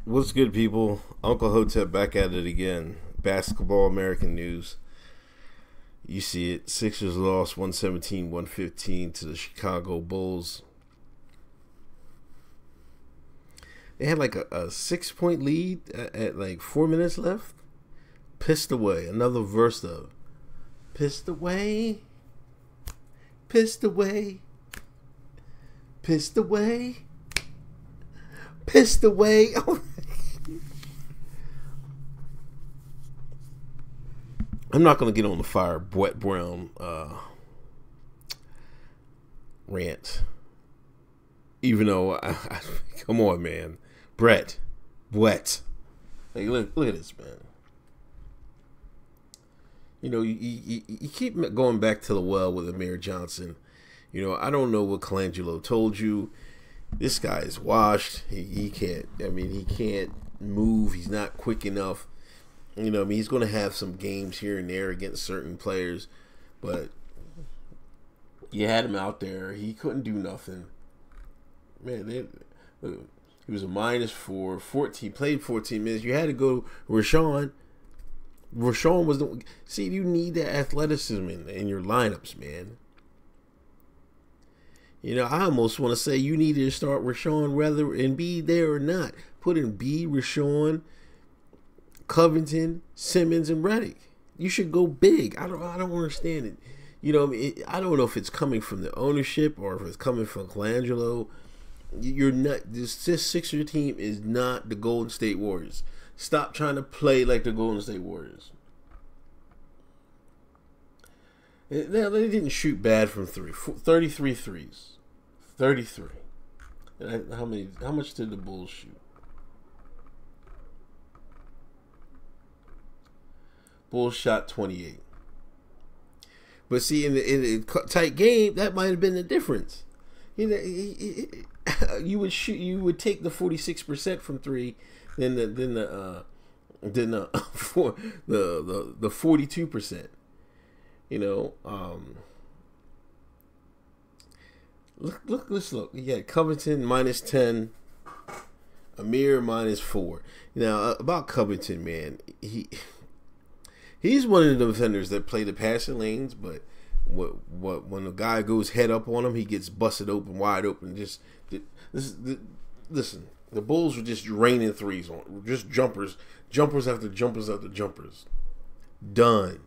What's good, people? Uncle Hotep back at it again. Basketball American news. You see it. Sixers lost 117-115 to the Chicago Bulls. They had like a 6-point lead at like 4 minutes left. Pissed away. Another verse of pissed away. Pissed away. Pissed away. Pissed away. I'm not going to get on the fire Brett Brown rant. Even though, come on, man. Brett. Like, look at this, man. You know, you keep going back to the well with Amir Johnson. You know, I don't know what Colangelo told you. This guy is washed. He can't. I mean, he can't move. He's not quick enough. You know, I mean, he's going to have some games here and there against certain players, but you had him out there. He couldn't do nothing. Man, he was a -4, 14, played 14 minutes. You had to go Rashawn. Rashawn was the. See, you need that athleticism in your lineups, man. You know, I almost want to say you need to start Rashawn whether Embiid there or not. Put in B, Rashawn, Covington, Simmons, and Redick. You should go big. I don't understand it. You know, I don't know if it's coming from the ownership or if it's coming from Colangelo. You're not. This Sixer team is not the Golden State Warriors. Stop trying to play like the Golden State Warriors. Now, they didn't shoot bad from three. 33 threes. 33. And how much did the Bulls shoot? Bulls shot 28. But see, in the tight game, that might have been the difference. You know, you would take the 46% from three, then the 42%. You know, let's look. You got Covington -10, Amir -4. Now about Covington, man, he's one of the defenders that play the passing lanes, but when the guy goes head up on him, he gets busted open, wide open. Listen, the Bulls were just raining threes on, just jumpers after jumpers after jumpers. Done.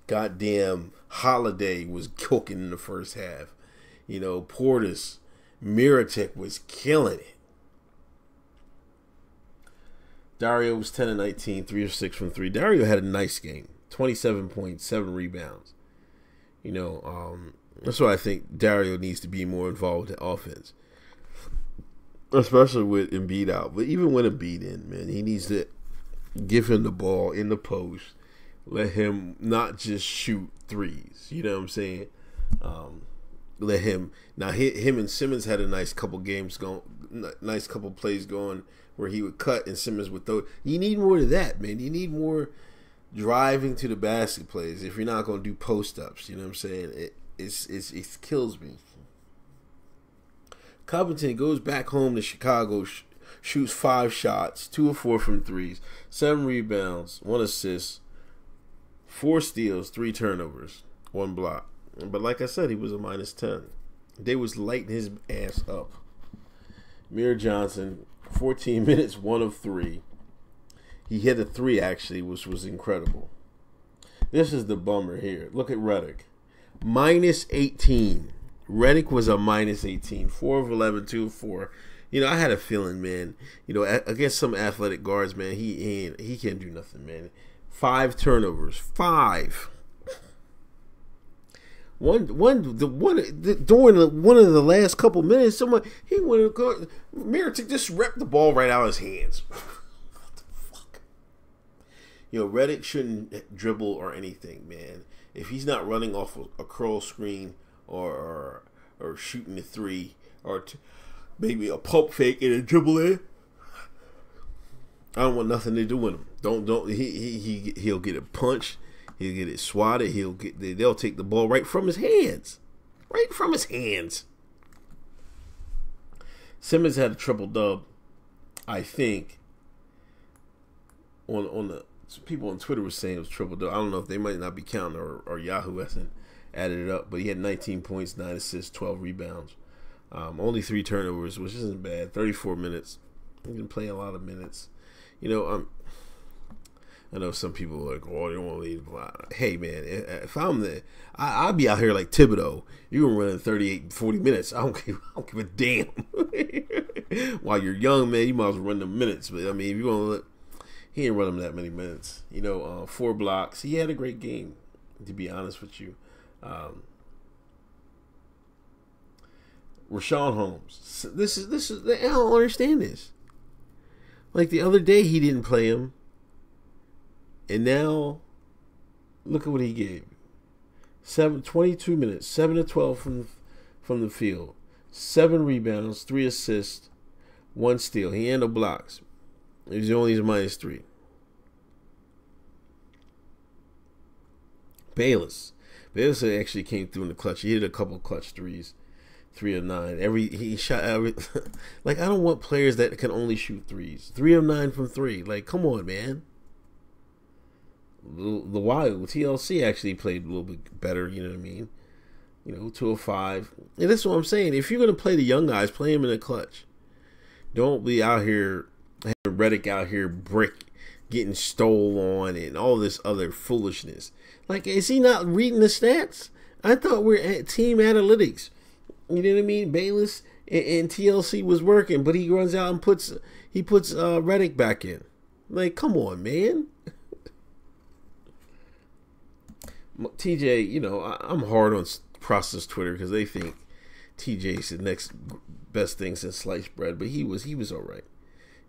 Goddamn Holiday was cooking in the first half. You know, Portis, Miritic was killing it. Dario was 10 of 19, 3 of 6 from 3. Dario had a nice game. 27 points, 7 rebounds. You know, that's why I think Dario needs to be more involved in offense. Especially with Embiid out. But even with Embiid in, man, he needs to give him the ball in the post. Let him not just shoot threes. You know what I'm saying? Let him. Now, him and Simmons had a nice couple games going, nice couple plays going where he would cut and Simmons would throw. You need more of that, man. You need more driving to the basket plays if you're not going to do post-ups. You know what I'm saying? It kills me. Covington goes back home to Chicago, shoots 5 shots, 2 of 4 from threes, 7 rebounds, 1 assist, 4 steals, 3 turnovers, 1 block. But like I said, he was a -10. They was lighting his ass up. Amir Johnson, 14 minutes, 1 of 3. He hit a 3 actually, which was incredible. This is the bummer here. Look at Redick. -18. Redick was a -18. 4 of 11, 2 of 4. You know, I had a feeling, man. You know, against some athletic guards, man, he can't do nothing, man. 5 turnovers. 5. During one of the last couple minutes, he went to Miritic just ripped the ball right out of his hands. What the fuck? You know, Redick shouldn't dribble or anything, man. If he's not running off a curl screen or shooting a 3 or maybe a pump fake and a dribble in, I don't want nothing to do with him. He'll get a punch. He'll get it swatted. They'll take the ball right from his hands. Right from his hands. Simmons had a triple dub. I think on the people on Twitter were saying it was triple double. I don't know if they might not be counting or Yahoo hasn't added it up, but he had 19 points, 9 assists, 12 rebounds, only 3 turnovers, which isn't bad. 34 minutes. He didn't play a lot of minutes. I know some people are like, oh, they don't want to leave. Hey, man, if I'm I'll be out here like Thibodeau. You're going to run in 38, 40 minutes. I don't give a damn. While you're young, man, you might as well run the minutes. But, I mean, if you're going to look, he ain't run them that many minutes. 4 blocks. He had a great game, to be honest with you. Rashawn Holmes. This is. I don't understand this. Like the other day, he didn't play him. And now, look at what he gave. 22 minutes, 7 to 12 from the field, 7 rebounds, 3 assists, 1 steal. He had no blocks. He's only -3. Bayless actually came through in the clutch. He hit a couple clutch threes, 3 of 9. He shot every. Like, I don't want players that can only shoot threes. 3 of 9 from 3. Like, come on, man. The Wild TLC actually played a little bit better, you know what I mean? 2 of 5. And that's what I'm saying. If you're going to play the young guys, play them in the clutch. Don't be out here having Redick out here getting stole on and all this other foolishness. Like, is he not reading the stats? I thought we're at team analytics. You know what I mean? Bayless and TLC was working, but he runs out and puts Redick back in. Like, come on, man. TJ, I'm hard on Process Twitter because they think TJ's the next best thing since sliced bread, but he was all right.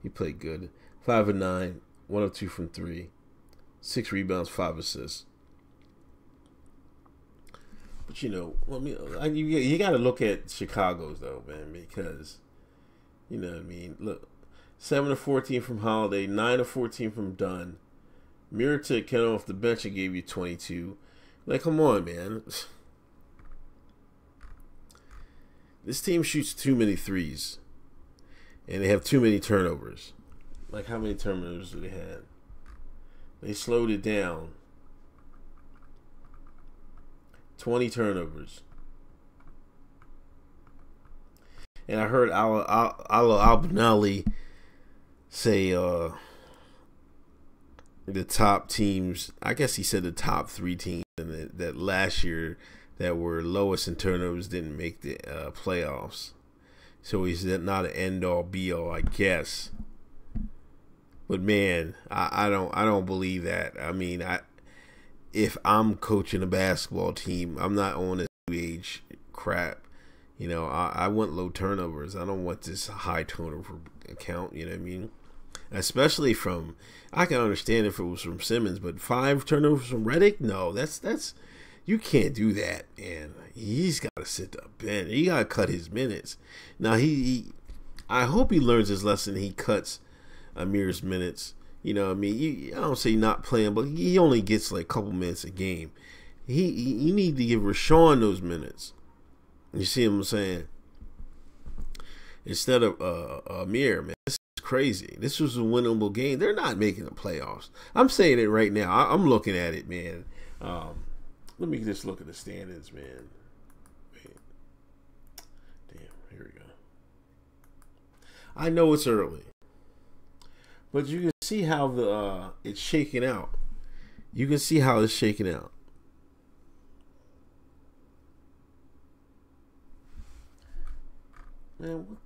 He played good. 5 of 9, 1 of 2 from 3, 6 rebounds, 5 assists. But you got to look at Chicago's though, man, because you know what I mean. Look, 7 of 14 from Holiday, 9 of 14 from Dunn. Mirotic came off the bench and gave you 22. Like, come on, man. This team shoots too many threes. And they have too many turnovers. Like, how many turnovers do they have? They slowed it down. 20 turnovers. And I heard Ala Albinali say the top teams, I guess he said the top 3 teams that last year that were lowest in turnovers didn't make the playoffs. So he's not an end all be all, I guess. But man, I don't believe that. I mean, if I'm coaching a basketball team, I'm not on this new age crap. I want low turnovers. I don't want this high turnover account. You know what I mean? Especially from, I can understand if it was from Simmons, but 5 turnovers from Redick? No, that's you can't do that, man. He's got to sit the bench. He got to cut his minutes. Now, I hope he learns his lesson. He cuts Amir's minutes. You know what I mean? I don't say not playing, but he only gets like a couple minutes a game. You need to give Rashawn those minutes. You see what I'm saying? Instead of Amir, man. Crazy. This was a winnable game. They're not making the playoffs. I'm saying it right now. I'm looking at it, man. Let me just look at the standings, man. Wait. Damn, here we go. I know it's early, but you can see how it's shaking out. You can see how it's shaking out. Man,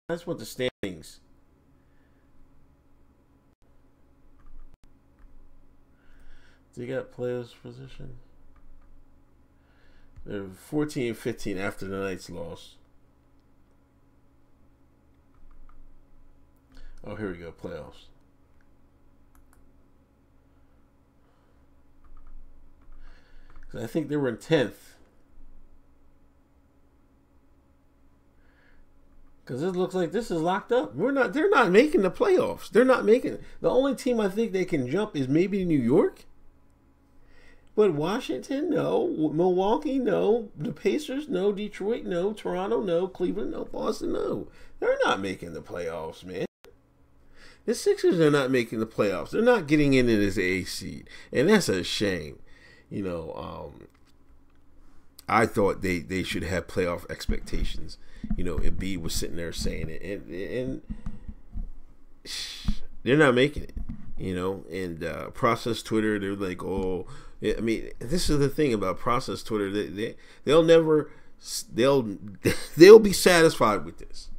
that's what the standings. Do you got players' position? They're 14 and 15 after the Knights loss. Oh, here we go. Playoffs. I think they were in 10th. Because it looks like this is locked up. They're not making the playoffs. They're not making it. The only team I think they can jump is maybe New York. But Washington, no. Milwaukee, no. The Pacers, no. Detroit, no. Toronto, no. Cleveland, no. Boston, no. They're not making the playoffs, man. The Sixers are not making the playoffs. They're not getting into this A seed, and that's a shame. You know, I thought they should have playoff expectations. You know, Embiid was sitting there saying it, and they're not making it. You know, and Process Twitter, they're like, oh, I mean, this is the thing about Process Twitter. They'll never, they'll be satisfied with this.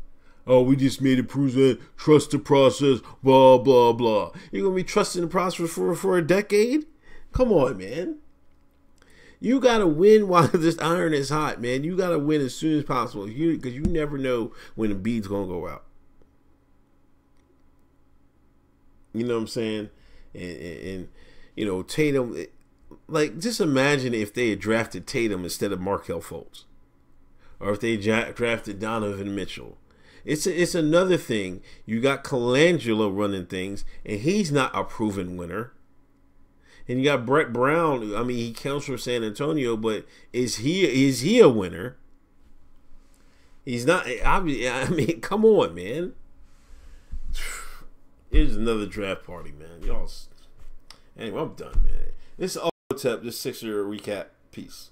Oh, we just made it prove that trust the process, blah, blah, blah. You're going to be trusting the process for a decade? Come on, man. You got to win while this iron is hot, man. You got to win as soon as possible because you never know when the bead's going to go out. You know what I'm saying? And you know, Tatum, like, just imagine if they had drafted Tatum instead of Markelle Fultz. Or if they drafted Donovan Mitchell. It's another thing. You got Colangelo running things, and he's not a proven winner. And you got Brett Brown. I mean, he counts for San Antonio, but is he a winner? He's not. I mean, come on, man. Here's another draft party, man. Y'all. Anyway, I'm done, man. This is all tap. This Sixer recap. Peace.